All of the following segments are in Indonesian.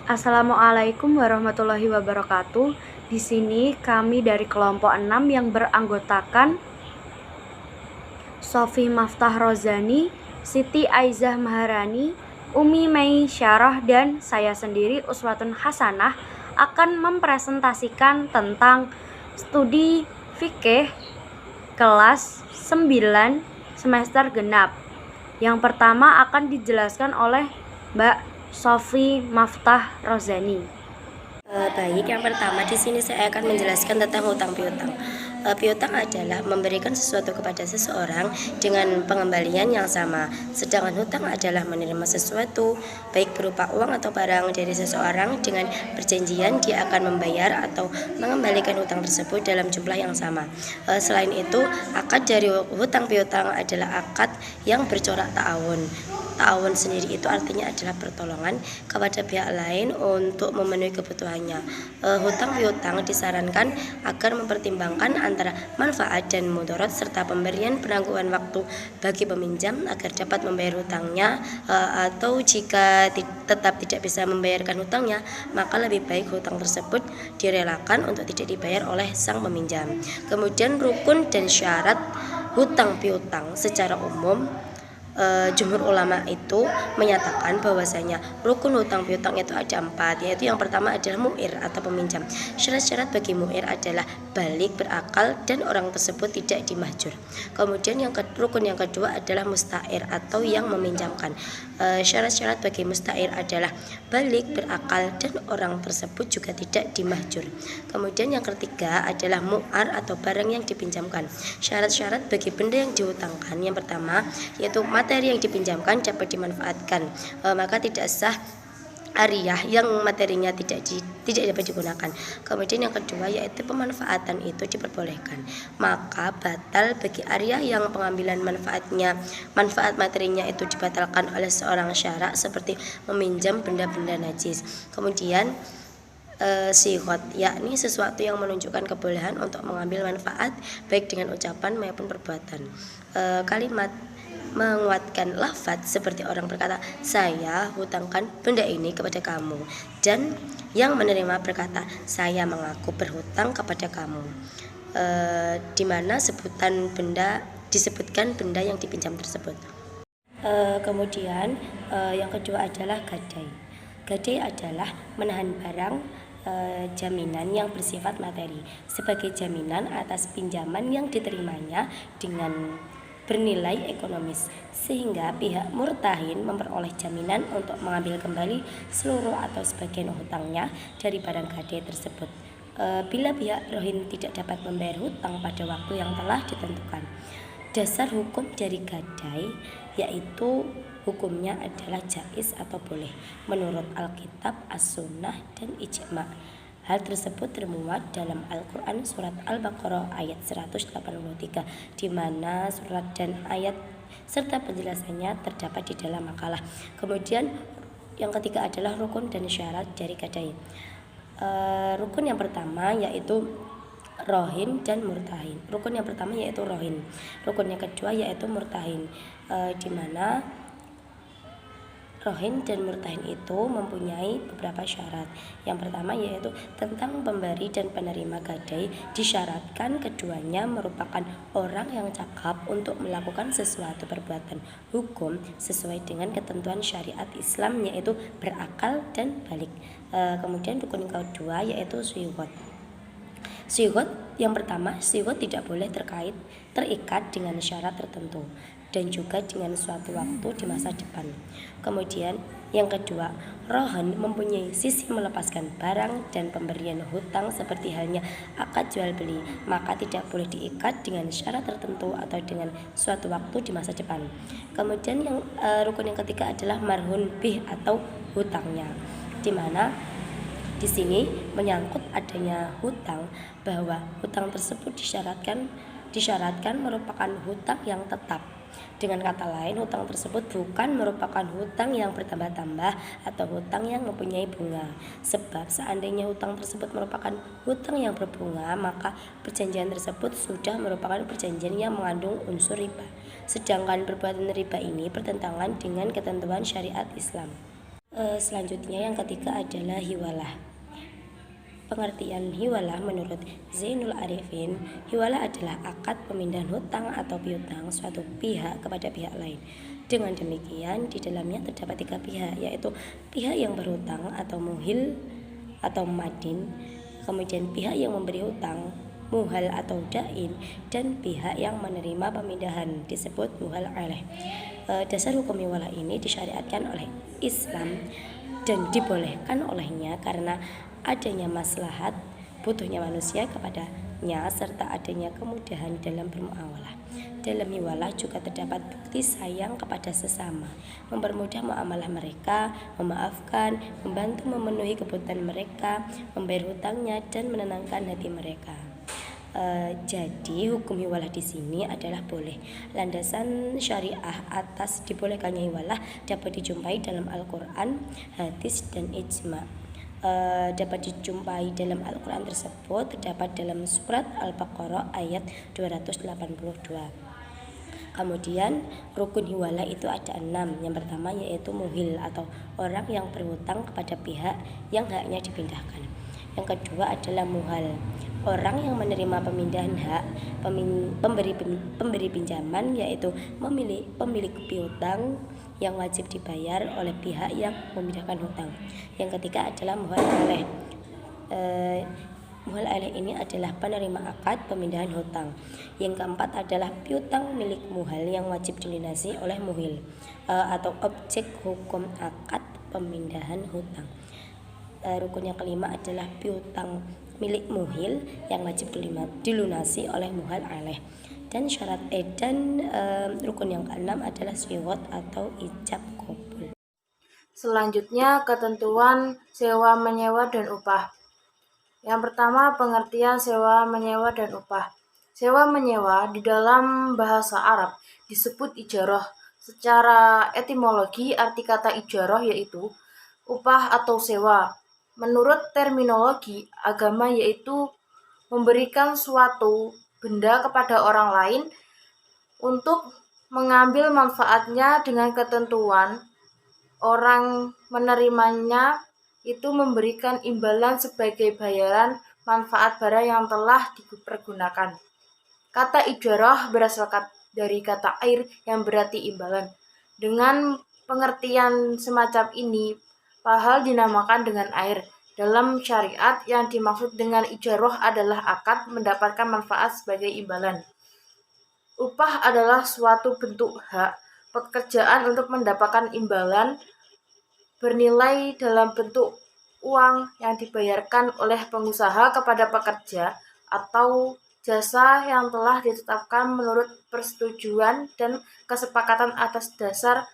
Assalamualaikum warahmatullahi wabarakatuh. Di sini kami dari kelompok 6 yang beranggotakan Sofi Maftah Rozani, Siti Aizah Maharani, Umi Mei Syarah, dan saya sendiri Uswatun Hasanah akan mempresentasikan tentang studi fikih kelas 9 semester genap. Yang pertama akan dijelaskan oleh Mbak Sofi Maftah Rozani. Baik, yang pertama di sini saya akan menjelaskan tentang hutang piutang. Piutang adalah memberikan sesuatu kepada seseorang dengan pengembalian yang sama. Sedangkan hutang adalah menerima sesuatu, baik berupa uang atau barang dari seseorang dengan perjanjian dia akan membayar atau mengembalikan hutang tersebut dalam jumlah yang sama. Selain itu, akad dari hutang piutang adalah akad yang bercorak ta'awun. Ta'awun sendiri itu artinya adalah pertolongan kepada pihak lain untuk memenuhi kebutuhannya. Hutang piutang disarankan agar mempertimbangkan antara manfaat dan mudarat serta pemberian penangguhan waktu bagi peminjam agar dapat membayar hutangnya, atau jika tetap tidak bisa membayarkan hutangnya, maka lebih baik hutang tersebut direlakan untuk tidak dibayar oleh sang peminjam. Kemudian rukun dan syarat hutang piutang secara umum, jumhur ulama itu menyatakan bahwasanya rukun hutang piutang itu ada 4, yaitu yang pertama adalah mu'ir atau peminjam. Syarat-syarat bagi mu'ir adalah balik, berakal, dan orang tersebut tidak dimahjur. Kemudian rukun yang kedua adalah musta'ir atau yang meminjamkan. Syarat-syarat bagi musta'ir adalah balik, berakal, dan orang tersebut juga tidak dimahjur. Kemudian yang ketiga adalah mu'ar atau barang yang dipinjamkan. Syarat-syarat bagi benda yang dihutangkan, yang pertama yaitu materi yang dipinjamkan dapat dimanfaatkan, maka tidak sah ariyah yang materinya tidak dapat digunakan. Kemudian yang kedua yaitu pemanfaatan itu diperbolehkan, maka batal bagi ariyah yang pengambilan manfaat materinya itu dibatalkan oleh seorang syarak seperti meminjam benda-benda najis. Kemudian sighot, yakni sesuatu yang menunjukkan kebolehan untuk mengambil manfaat baik dengan ucapan maupun perbuatan. Kalimat menguatkan lafaz seperti orang berkata, saya hutangkan benda ini kepada kamu, dan yang menerima berkata, saya mengaku berhutang kepada kamu, di mana disebutkan benda yang dipinjam tersebut. Kemudian yang kedua adalah gadai. Gadai adalah menahan barang jaminan yang bersifat materi sebagai jaminan atas pinjaman yang diterimanya dengan bernilai ekonomis, sehingga pihak murtahin memperoleh jaminan untuk mengambil kembali seluruh atau sebagian hutangnya dari barang gadai tersebut, bila pihak rohin tidak dapat membayar hutang pada waktu yang telah ditentukan. Dasar hukum dari gadai yaitu hukumnya adalah jaiz atau boleh menurut Alkitab, As-Sunnah, dan Ijma'. Hal tersebut termuat dalam Al-Quran surat Al-Baqarah ayat 183, di mana surat dan ayat serta penjelasannya terdapat di dalam makalah. Kemudian yang ketiga adalah rukun dan syarat dari gadai. Rukun yang pertama yaitu rohin dan murtahin. Rukun yang pertama yaitu rohin. Rukun yang kedua yaitu murtahin, di mana rohin dan murtahin itu mempunyai beberapa syarat. Yang pertama yaitu tentang pemberi dan penerima gadai, disyaratkan keduanya merupakan orang yang cakap untuk melakukan sesuatu perbuatan hukum sesuai dengan ketentuan syariat Islam, yaitu berakal dan balik. Kemudian rukun yang kedua yaitu sighot. Sighot yang pertama, sighot tidak boleh terikat dengan syarat tertentu dan juga dengan suatu waktu di masa depan. Kemudian yang kedua, rohan mempunyai sisi melepaskan barang dan pemberian hutang seperti halnya akad jual beli, maka tidak boleh diikat dengan syarat tertentu atau dengan suatu waktu di masa depan. Kemudian yang rukun yang ketiga adalah marhun bih atau hutangnya, di mana di sini menyangkut adanya hutang, bahwa hutang tersebut disyaratkan merupakan hutang yang tetap. Dengan kata lain, hutang tersebut bukan merupakan hutang yang bertambah-tambah atau hutang yang mempunyai bunga. Sebab seandainya hutang tersebut merupakan hutang yang berbunga, maka perjanjian tersebut sudah merupakan perjanjian yang mengandung unsur riba. Sedangkan perbuatan riba ini bertentangan dengan ketentuan syariat Islam. Selanjutnya yang ketiga adalah hiwalah. Pengertian hiwalah menurut Zainul Arifin, hiwalah adalah akad pemindahan hutang atau piutang suatu pihak kepada pihak lain. Dengan demikian, di dalamnya terdapat 3 pihak, yaitu pihak yang berhutang atau muhil atau madin, kemudian pihak yang memberi hutang, muhal atau dain, dan pihak yang menerima pemindahan disebut muhal alaih. Dasar hukum hiwalah ini disyariatkan oleh Islam dan dibolehkan olehnya karena adanya maslahat butuhnya manusia kepadanya serta adanya kemudahan dalam bermuamalah. Dalam hiwalah juga terdapat bukti sayang kepada sesama, mempermudah muamalah mereka, memaafkan, membantu memenuhi kebutuhan mereka, membayar hutangnya, dan menenangkan hati mereka. Jadi hukum hiwalah di sini adalah boleh. Landasan syariah atas dibolehkannya hiwalah dapat dijumpai dalam Al-Quran, hadis, dan ijma. Dapat dijumpai dalam Al-Quran tersebut terdapat dalam surat Al-Baqarah ayat 282. Kemudian rukun hiwalah itu ada 6. Yang pertama yaitu muhil atau orang yang berhutang kepada pihak yang haknya dipindahkan. Yang kedua adalah muhal, orang yang menerima pemindahan hak pemberi pinjaman, yaitu pemilik piutang yang wajib dibayar oleh pihak yang memindahkan hutang. Yang ketiga adalah muhal alaih. Muhal alaih ini adalah penerima akad pemindahan hutang. Yang keempat adalah piutang milik muhal yang wajib dilunasi oleh muhil atau objek hukum akad pemindahan hutang. Rukun yang kelima adalah piutang milik muhil yang wajib dilunasi oleh muhal alaih. Dan rukun yang keenam adalah syiwat atau ijab qabul. Selanjutnya, ketentuan sewa menyewa dan upah. Yang pertama, pengertian sewa menyewa dan upah. Sewa menyewa di dalam bahasa Arab disebut ijarah. Secara etimologi, arti kata ijarah yaitu upah atau sewa. Menurut terminologi agama yaitu memberikan suatu benda kepada orang lain untuk mengambil manfaatnya dengan ketentuan orang menerimanya itu memberikan imbalan sebagai bayaran manfaat barang yang telah dipergunakan. Kata ijarah berasal dari kata air yang berarti imbalan. Dengan pengertian semacam ini, pahal dinamakan dengan air. Dalam syariat, yang dimaksud dengan ijarah adalah akad mendapatkan manfaat sebagai imbalan. Upah adalah suatu bentuk hak pekerjaan untuk mendapatkan imbalan bernilai dalam bentuk uang yang dibayarkan oleh pengusaha kepada pekerja atau jasa yang telah ditetapkan menurut persetujuan dan kesepakatan atas dasar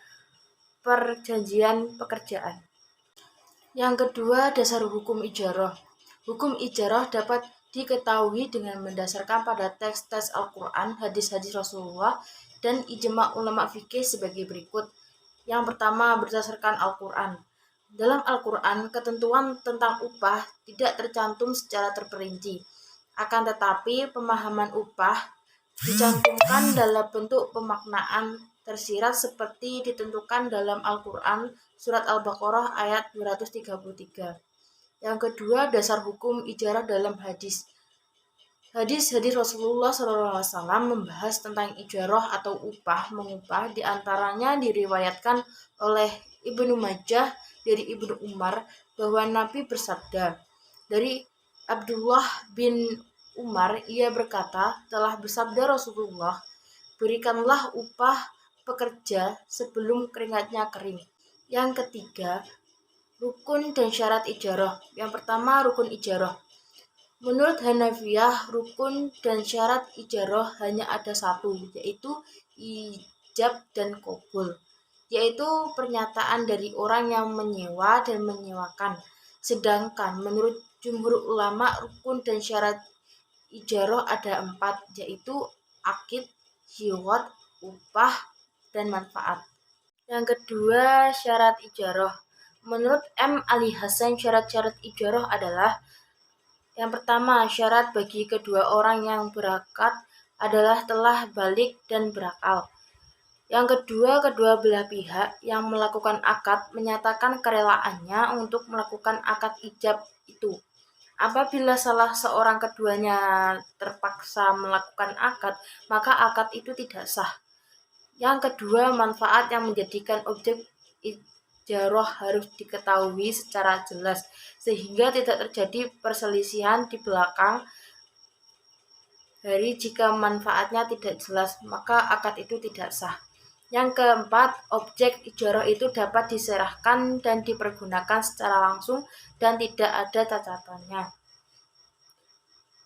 perjanjian pekerjaan. Yang kedua, dasar hukum ijarah. Hukum ijarah dapat diketahui dengan mendasarkan pada teks-teks Al-Quran, hadis-hadis Rasulullah, dan ijma ulama fikih sebagai berikut. Yang pertama, berdasarkan Al-Quran. Dalam Al-Quran, ketentuan tentang upah tidak tercantum secara terperinci. Akan tetapi, pemahaman upah dicantumkan dalam bentuk pemaknaan tersirat seperti ditentukan dalam Al-Quran surat Al-Baqarah ayat 233. Yang kedua, dasar hukum ijarah dalam hadis. Hadis-hadis Rasulullah SAW membahas tentang ijarah atau upah mengupah, diantaranya diriwayatkan oleh Ibnu Majah dari Ibnu Umar bahwa Nabi bersabda, dari Abdullah bin Umar, ia berkata, telah bersabda Rasulullah, berikanlah upah pekerja sebelum keringatnya kering. Yang ketiga, rukun dan syarat ijarah. Yang pertama, rukun ijarah. Menurut Hanafiyah, rukun dan syarat ijarah hanya ada satu, yaitu ijab dan qabul, yaitu pernyataan dari orang yang menyewa dan menyewakan. Sedangkan menurut jumhur ulama, rukun dan syarat ijarah ada 4, yaitu akid, syiwat, upah, dan manfaat. Yang kedua, syarat ijarah. Menurut M. Ali Hasan, syarat-syarat ijarah adalah: yang pertama, syarat bagi kedua orang yang berakad adalah telah balik dan berakal. Yang kedua, kedua belah pihak yang melakukan akad menyatakan kerelaannya untuk melakukan akad ijab itu. Apabila salah seorang keduanya terpaksa melakukan akad, maka akad itu tidak sah. Yang kedua, manfaat yang menjadikan objek ijarah harus diketahui secara jelas, sehingga tidak terjadi perselisihan di belakang hari. Jika manfaatnya tidak jelas, maka akad itu tidak sah. Yang keempat, objek ijarah itu dapat diserahkan dan dipergunakan secara langsung dan tidak ada catatannya.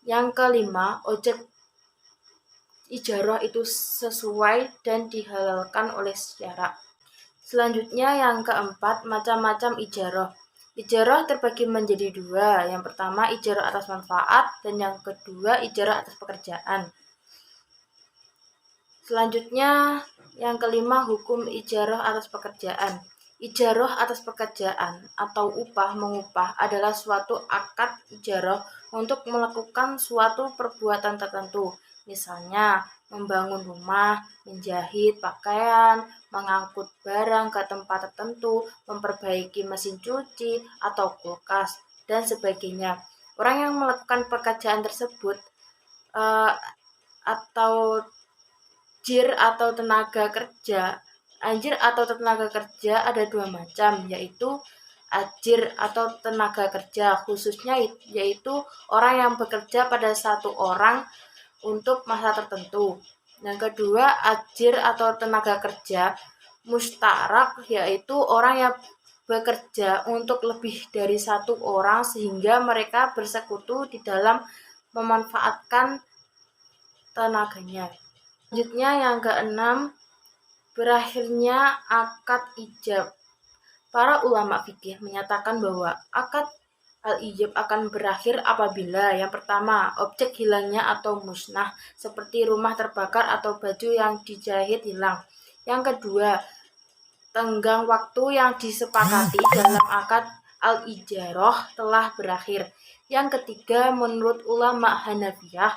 Yang kelima, objek ijarah itu sesuai dan dihalalkan oleh syara. Selanjutnya yang keempat, macam-macam ijarah. Ijarah terbagi menjadi dua. Yang pertama, ijarah atas manfaat, dan yang kedua, ijarah atas pekerjaan. Selanjutnya, yang kelima, hukum ijarah atas pekerjaan. Ijarah atas pekerjaan atau upah mengupah adalah suatu akad ijarah untuk melakukan suatu perbuatan tertentu. Misalnya, membangun rumah, menjahit pakaian, mengangkut barang ke tempat tertentu, memperbaiki mesin cuci atau kulkas, dan sebagainya. Orang yang melakukan pekerjaan tersebut atau Ajir atau tenaga kerja. Ajir atau tenaga kerja ada dua macam, yaitu ajir atau tenaga kerja khususnya yaitu orang yang bekerja pada satu orang untuk masa tertentu. Yang kedua, ajir atau tenaga kerja mustarak, yaitu orang yang bekerja untuk lebih dari satu orang sehingga mereka bersekutu di dalam memanfaatkan tenaganya. Selanjutnya yang keenam, berakhirnya akad ijab. Para ulama fikih menyatakan bahwa akad al-ijab akan berakhir apabila yang pertama, objek hilangnya atau musnah seperti rumah terbakar atau baju yang dijahit hilang. Yang kedua, tenggang waktu yang disepakati dalam akad al-ijarah telah berakhir. Yang ketiga, menurut ulama Hanafiyah,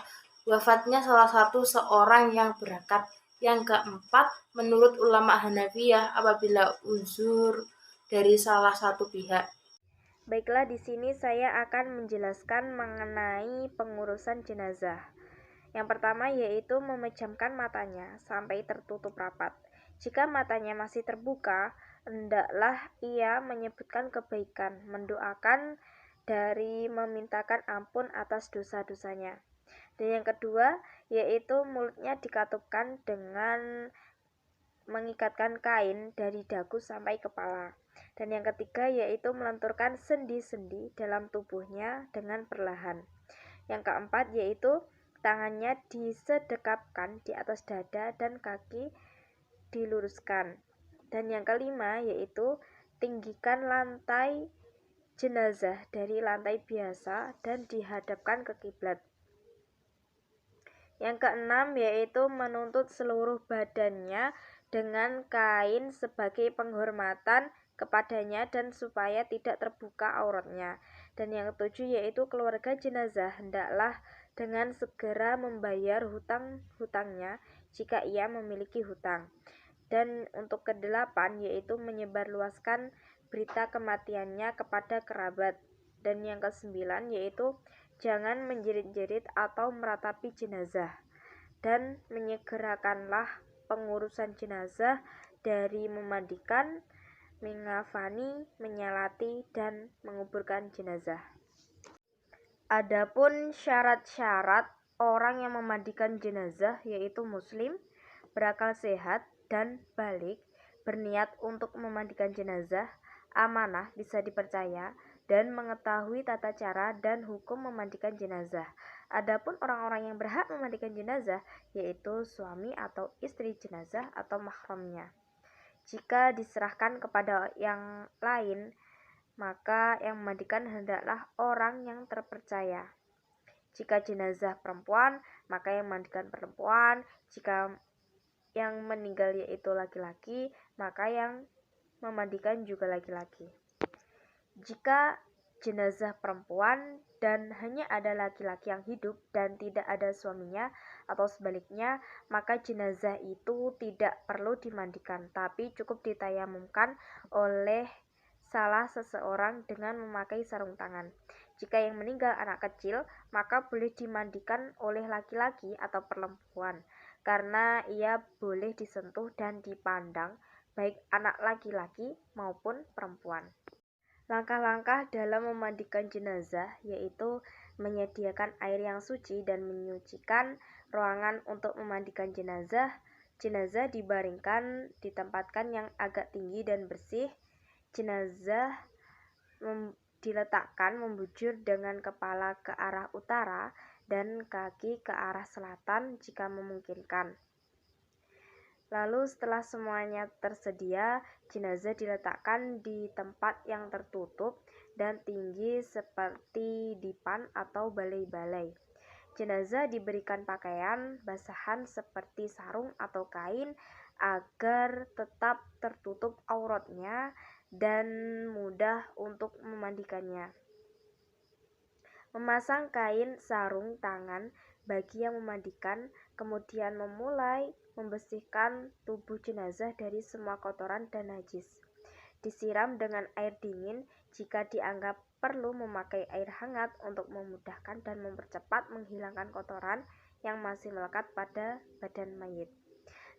wafatnya salah satu seorang yang berakad. Yang keempat, menurut ulama Hanafiyah, apabila uzur dari salah satu pihak. Baiklah, di sini saya akan menjelaskan mengenai pengurusan jenazah. Yang pertama yaitu memejamkan matanya sampai tertutup rapat. Jika matanya masih terbuka, hendaklah ia menyebutkan kebaikan, mendoakan dari memintakan ampun atas dosa-dosanya. Dan yang kedua yaitu mulutnya dikatupkan dengan mengikatkan kain dari dagu sampai kepala. Dan yang ketiga yaitu melenturkan sendi-sendi dalam tubuhnya dengan perlahan. Yang keempat yaitu tangannya disedekapkan di atas dada dan kaki diluruskan. Dan yang kelima yaitu tinggikan lantai jenazah dari lantai biasa dan dihadapkan ke kiblat. Yang keenam yaitu menuntut seluruh badannya dengan kain sebagai penghormatan kepadanya dan supaya tidak terbuka auratnya. Dan yang ketujuh yaitu keluarga jenazah hendaklah dengan segera membayar hutang-hutangnya jika ia memiliki hutang. Dan untuk kedelapan yaitu menyebarluaskan berita kematiannya kepada kerabat. Dan yang kesembilan yaitu jangan menjerit-jerit atau meratapi jenazah. Dan menyegerakanlah pengurusan jenazah dari memandikan, mengafani, menyalati, dan menguburkan jenazah. Adapun syarat-syarat orang yang memandikan jenazah yaitu muslim, berakal sehat, dan balik, berniat untuk memandikan jenazah, amanah, bisa dipercaya, dan mengetahui tata cara dan hukum memandikan jenazah. Adapun orang-orang yang berhak memandikan jenazah yaitu suami atau istri jenazah atau mahramnya. Jika diserahkan kepada yang lain, maka yang memandikan hendaklah orang yang terpercaya. Jika jenazah perempuan, maka yang memandikan perempuan. Jika yang meninggal yaitu laki-laki, maka yang memandikan juga laki-laki. Jika jenazah perempuan dan hanya ada laki-laki yang hidup dan tidak ada suaminya atau sebaliknya, maka jenazah itu tidak perlu dimandikan, tapi cukup ditayamumkan oleh salah seseorang dengan memakai sarung tangan. Jika yang meninggal anak kecil, maka boleh dimandikan oleh laki-laki atau perempuan, karena ia boleh disentuh dan dipandang baik anak laki-laki maupun perempuan. Langkah-langkah dalam memandikan jenazah yaitu menyediakan air yang suci dan menyucikan ruangan untuk memandikan jenazah. Jenazah dibaringkan, ditempatkan yang agak tinggi dan bersih. Jenazah diletakkan membujur dengan kepala ke arah utara dan kaki ke arah selatan jika memungkinkan. Lalu setelah semuanya tersedia, jenazah diletakkan di tempat yang tertutup dan tinggi seperti dipan atau balai-balai. Jenazah diberikan pakaian basahan seperti sarung atau kain agar tetap tertutup auratnya dan mudah untuk memandikannya. Memasang kain sarung tangan bagi yang memandikan, kemudian memulai membersihkan tubuh jenazah dari semua kotoran dan najis. Disiram dengan air dingin jika dianggap perlu memakai air hangat untuk memudahkan dan mempercepat menghilangkan kotoran yang masih melekat pada badan mayit.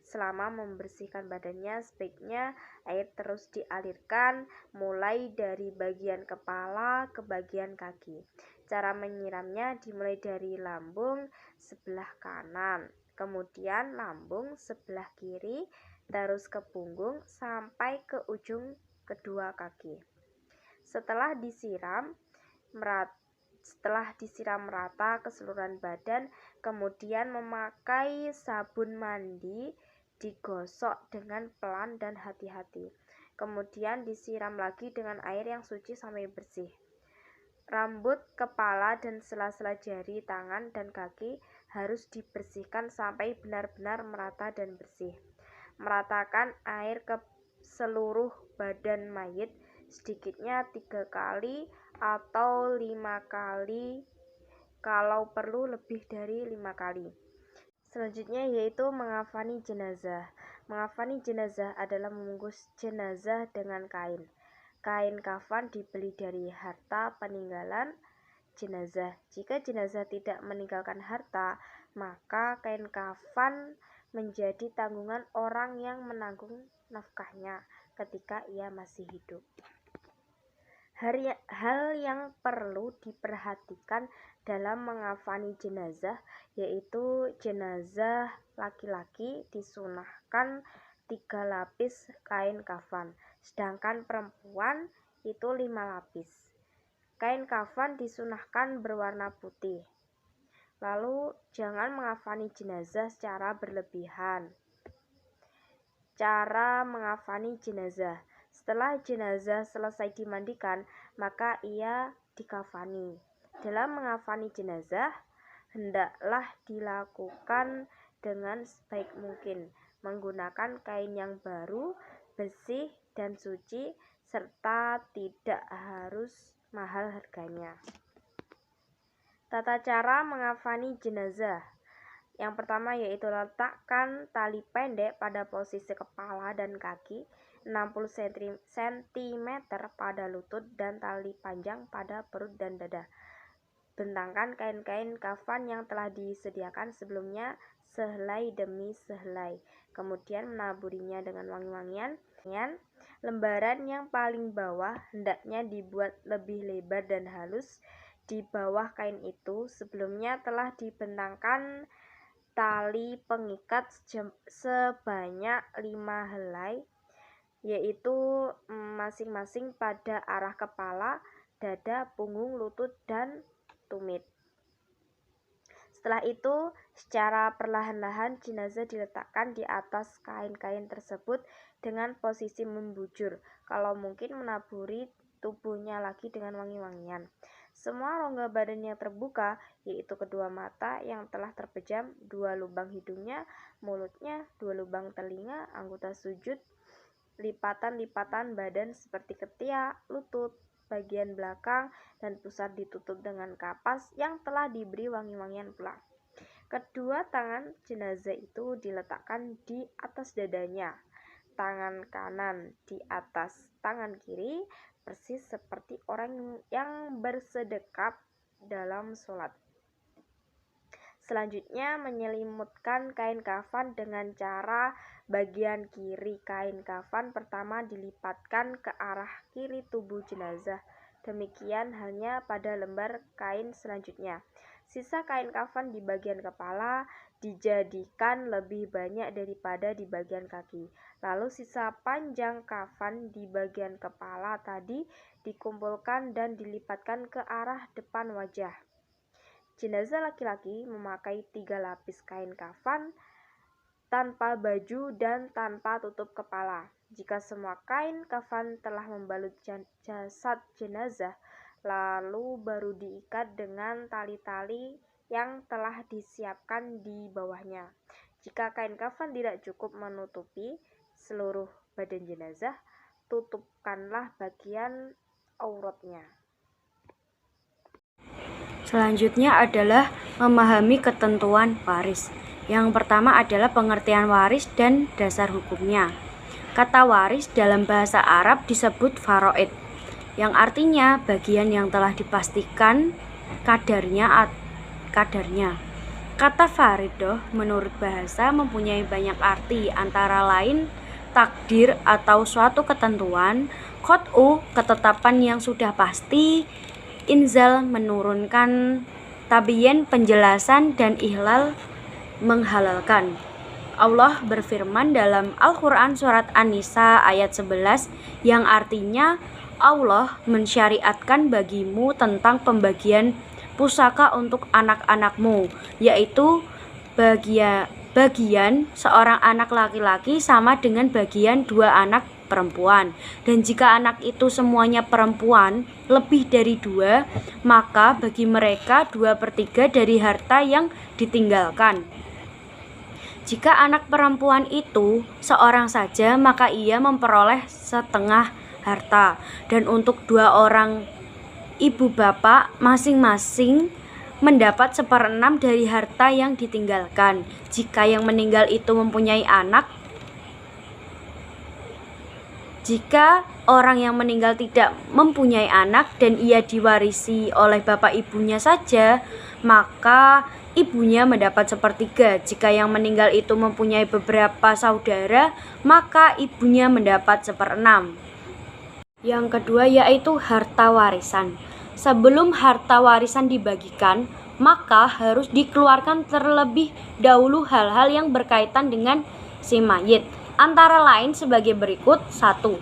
Selama membersihkan badannya, sebaiknya air terus dialirkan mulai dari bagian kepala ke bagian kaki. Cara menyiramnya dimulai dari lambung sebelah kanan, kemudian lambung sebelah kiri, terus ke punggung sampai ke ujung kedua kaki. Setelah disiram merata keseluruhan badan, kemudian memakai sabun mandi, digosok dengan pelan dan hati-hati. Kemudian disiram lagi dengan air yang suci sampai bersih. Rambut, kepala, dan sela-sela jari, tangan, dan kaki harus dibersihkan sampai benar-benar merata dan bersih. Meratakan air ke seluruh badan mayit sedikitnya 3 kali atau 5 kali, kalau perlu lebih dari 5 kali. Selanjutnya yaitu mengafani jenazah. Mengafani jenazah adalah membungkus jenazah dengan kain. Kain kafan dibeli dari harta peninggalan jenazah. Jika jenazah tidak meninggalkan harta, maka kain kafan menjadi tanggungan orang yang menanggung nafkahnya ketika ia masih hidup. Hal yang perlu diperhatikan dalam mengafani jenazah yaitu jenazah laki-laki disunahkan 3 lapis kain kafan, sedangkan perempuan itu 5 lapis. Kain kafan disunahkan berwarna putih. Lalu jangan mengafani jenazah secara berlebihan. Cara mengafani jenazah. Setelah jenazah selesai dimandikan, maka ia dikafani. Dalam mengafani jenazah, hendaklah dilakukan dengan sebaik mungkin, menggunakan kain yang baru, bersih, dan suci, serta tidak harus mahal harganya. Tata cara mengafani jenazah. Yang pertama yaitu letakkan tali pendek pada posisi kepala dan kaki, 60 cm pada lutut, dan tali panjang pada perut dan dada. Bentangkan kain-kain kafan yang telah disediakan sebelumnya sehelai demi sehelai, kemudian menaburinya dengan wangi-wangian. Lembaran yang paling bawah hendaknya dibuat lebih lebar dan halus. Di bawah kain itu sebelumnya telah dibentangkan tali pengikat sebanyak 5 helai, yaitu masing-masing pada arah kepala, dada, punggung, lutut, dan tumit. Setelah itu, secara perlahan-lahan jenazah diletakkan di atas kain-kain tersebut dengan posisi membujur, kalau mungkin menaburi tubuhnya lagi dengan wangi-wangian. Semua rongga badannya terbuka, yaitu kedua mata yang telah terpejam, 2 lubang hidungnya, mulutnya, 2 lubang telinga, anggota sujud, lipatan-lipatan badan seperti ketiak, lutut, bagian belakang, dan pusar ditutup dengan kapas yang telah diberi wangi-wangian pula. Kedua tangan jenazah itu diletakkan di atas dadanya, tangan kanan di atas tangan kiri, persis seperti orang yang bersedekap dalam sholat. Selanjutnya menyelimutkan kain kafan dengan cara bagian kiri kain kafan pertama dilipatkan ke arah kiri tubuh jenazah. Demikian halnya pada lembar kain selanjutnya. Sisa kain kafan di bagian kepala dijadikan lebih banyak daripada di bagian kaki. Lalu sisa panjang kafan di bagian kepala tadi dikumpulkan dan dilipatkan ke arah depan wajah. Jenazah laki-laki memakai 3 lapis kain kafan tanpa baju dan tanpa tutup kepala. Jika semua kain kafan telah membalut jasad jenazah, lalu baru diikat dengan tali-tali yang telah disiapkan di bawahnya. Jika kain kafan tidak cukup menutupi seluruh badan jenazah, tutupkanlah bagian auratnya. Selanjutnya adalah memahami ketentuan waris. Yang pertama adalah pengertian waris dan dasar hukumnya. Kata waris dalam bahasa Arab disebut faraid, yang artinya bagian yang telah dipastikan kadarnya. Kata faridoh menurut bahasa mempunyai banyak arti, antara lain takdir atau suatu ketentuan, qat'u ketetapan yang sudah pasti, inzal menurunkan, tabyin penjelasan, dan ihlal menghalalkan. Allah berfirman dalam Al-Quran surat An-Nisa ayat 11 yang artinya Allah mensyariatkan bagimu tentang pembagian pusaka untuk anak-anakmu, yaitu bagian seorang anak laki-laki sama dengan bagian 2 anak perempuan, dan jika anak itu semuanya perempuan lebih dari 2, maka bagi mereka 2/3 dari harta yang ditinggalkan. Jika anak perempuan itu seorang saja, maka ia memperoleh setengah harta, dan untuk 2 orang ibu bapak masing-masing mendapat 1/6 dari harta yang ditinggalkan. Jika yang meninggal itu mempunyai anak, jika orang yang meninggal tidak mempunyai anak dan ia diwarisi oleh bapak ibunya saja, maka ibunya mendapat 1/3. Jika yang meninggal itu mempunyai beberapa saudara, maka ibunya mendapat 1/6. Yang kedua yaitu harta warisan. Sebelum harta warisan dibagikan, maka harus dikeluarkan terlebih dahulu hal-hal yang berkaitan dengan si mayit. Antara lain sebagai berikut: 1.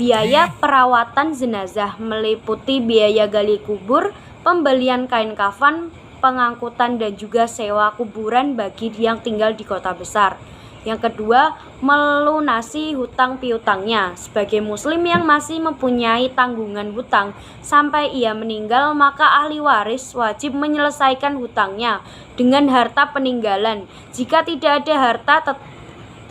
Biaya perawatan jenazah meliputi biaya gali kubur, pembelian kain kafan, pengangkutan, dan juga sewa kuburan bagi yang tinggal di kota besar. Yang kedua, melunasi hutang piutangnya. Sebagai muslim yang masih mempunyai tanggungan hutang sampai ia meninggal, maka ahli waris wajib menyelesaikan hutangnya dengan harta peninggalan. Jika tidak ada harta,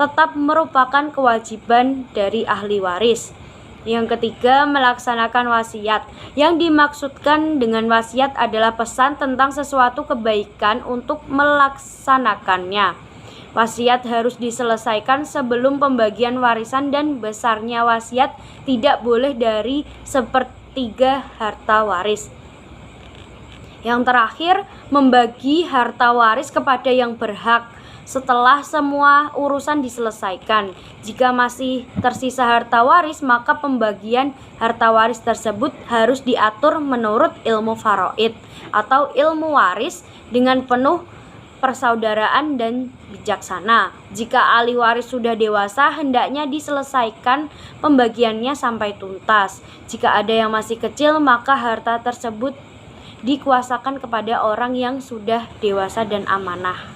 tetap merupakan kewajiban dari ahli waris. Yang ketiga, melaksanakan wasiat. Yang dimaksudkan dengan wasiat adalah pesan tentang sesuatu kebaikan untuk melaksanakannya. Wasiat harus diselesaikan sebelum pembagian warisan, dan besarnya wasiat tidak boleh dari 1/3 harta waris. Yang terakhir, membagi harta waris kepada yang berhak setelah semua urusan diselesaikan. Jika masih tersisa harta waris, maka pembagian harta waris tersebut harus diatur menurut ilmu faraid atau ilmu waris dengan penuh persaudaraan dan bijaksana. Jika ahli waris sudah dewasa, hendaknya diselesaikan pembagiannya sampai tuntas. Jika ada yang masih kecil, maka harta tersebut dikuasakan kepada orang yang sudah dewasa dan amanah.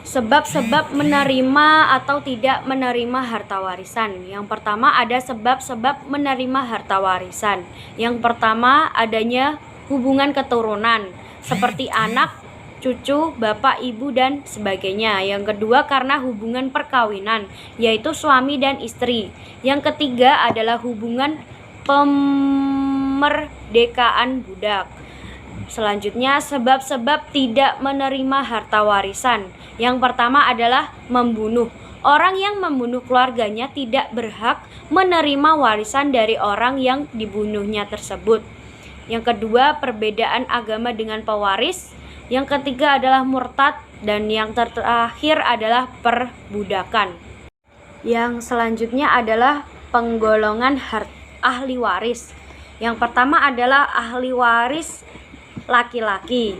Sebab-sebab menerima atau tidak menerima harta warisan. Yang pertama, ada sebab-sebab menerima harta warisan. Yang pertama, adanya hubungan keturunan seperti anak, cucu, bapak, ibu, dan sebagainya. Yang kedua, karena hubungan perkawinan, yaitu suami dan istri. Yang ketiga adalah hubungan pemerdekaan budak. Selanjutnya, sebab-sebab tidak menerima harta warisan. Yang pertama adalah membunuh. Orang yang membunuh keluarganya tidak berhak menerima warisan dari orang yang dibunuhnya tersebut. Yang kedua, perbedaan agama dengan pewaris. Yang ketiga adalah murtad. Dan yang terakhir adalah perbudakan. Yang selanjutnya adalah penggolongan ahli waris. Yang pertama adalah ahli waris laki-laki,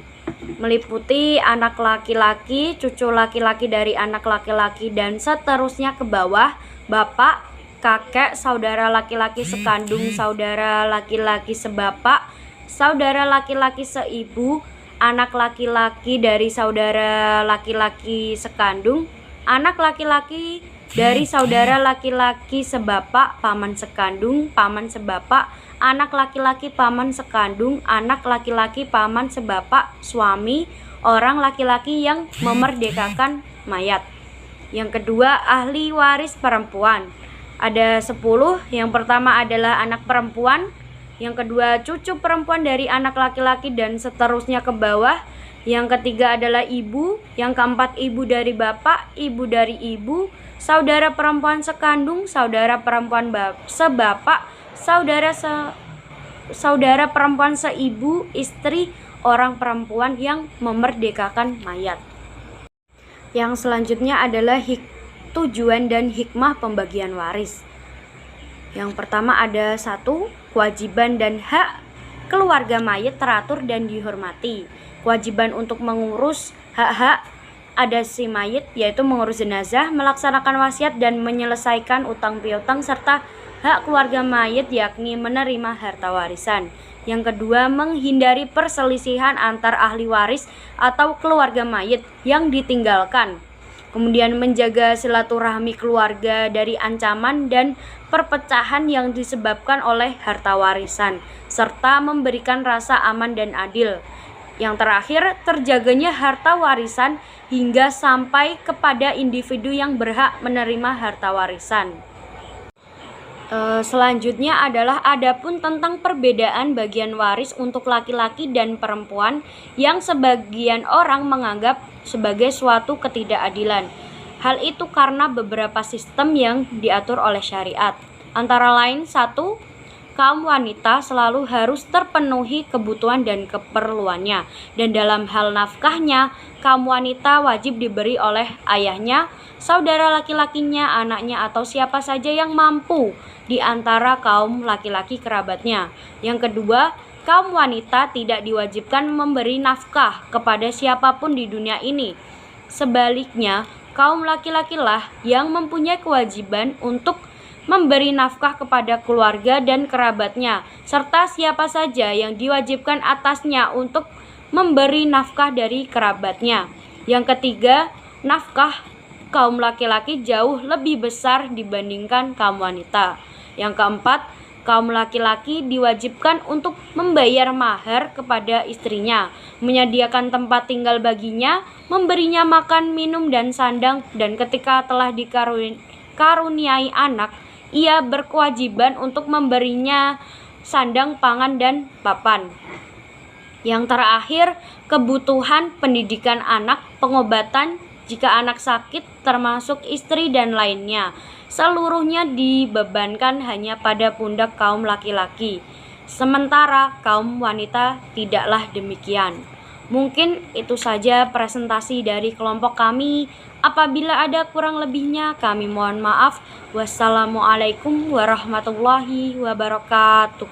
meliputi anak laki-laki, cucu laki-laki dari anak laki-laki, dan seterusnya ke bawah, bapak, kakek, saudara laki-laki sekandung, saudara laki-laki sebapak, saudara laki-laki seibu, anak laki-laki dari saudara laki-laki sekandung, anak laki-laki dari saudara laki-laki sebapak, paman sekandung, paman sebapak, anak laki-laki paman sekandung, anak laki-laki paman sebapak, suami, orang laki-laki yang memerdekakan mayat. Yang kedua, ahli waris perempuan. Ada 10. Yang pertama adalah anak perempuan. Yang kedua, cucu perempuan dari anak laki-laki dan seterusnya ke bawah. Yang ketiga adalah ibu. Yang keempat, ibu dari bapak, ibu dari ibu, saudara perempuan sekandung, saudara perempuan sebapak, saudara perempuan seibu, istri, orang perempuan yang memerdekakan mayat. Yang selanjutnya adalah tujuan dan hikmah pembagian waris. Yang pertama ada 1. Kewajiban dan hak keluarga mayat teratur dan dihormati. Kewajiban untuk mengurus hak-hak ada si mayit, yaitu mengurus jenazah, melaksanakan wasiat dan menyelesaikan utang piutang, serta hak keluarga mayit yakni menerima harta warisan. Yang kedua, menghindari perselisihan antar ahli waris atau keluarga mayit yang ditinggalkan. Kemudian menjaga silaturahmi keluarga dari ancaman dan perpecahan yang disebabkan oleh harta warisan, serta memberikan rasa aman dan adil. Yang terakhir, terjaganya harta warisan hingga sampai kepada individu yang berhak menerima harta warisan. Selanjutnya adalah adapun tentang perbedaan bagian waris untuk laki-laki dan perempuan yang sebagian orang menganggap sebagai suatu ketidakadilan. Hal itu karena beberapa sistem yang diatur oleh syariat. Antara lain 1. Kaum wanita selalu harus terpenuhi kebutuhan dan keperluannya, dan dalam hal nafkahnya, kaum wanita wajib diberi oleh ayahnya, saudara laki-lakinya, anaknya, atau siapa saja yang mampu di antara kaum laki-laki kerabatnya. Yang kedua, kaum wanita tidak diwajibkan memberi nafkah kepada siapapun di dunia ini. Sebaliknya, kaum laki-lakilah yang mempunyai kewajiban untuk memberi nafkah kepada keluarga dan kerabatnya, serta siapa saja yang diwajibkan atasnya untuk memberi nafkah dari kerabatnya. Yang ketiga, nafkah kaum laki-laki jauh lebih besar dibandingkan kaum wanita. Yang keempat, kaum laki-laki diwajibkan untuk membayar mahar kepada istrinya, menyediakan tempat tinggal baginya, memberinya makan, minum, dan sandang, dan ketika telah dikaruniai anak, ia berkewajiban untuk memberinya sandang, pangan, dan papan. Yang terakhir, kebutuhan pendidikan anak, pengobatan jika anak sakit, termasuk istri dan lainnya, seluruhnya dibebankan hanya pada pundak kaum laki-laki, sementara kaum wanita tidaklah demikian. Mungkin itu saja presentasi dari kelompok kami. Apabila ada kurang lebihnya, kami mohon maaf. Wassalamualaikum warahmatullahi wabarakatuh.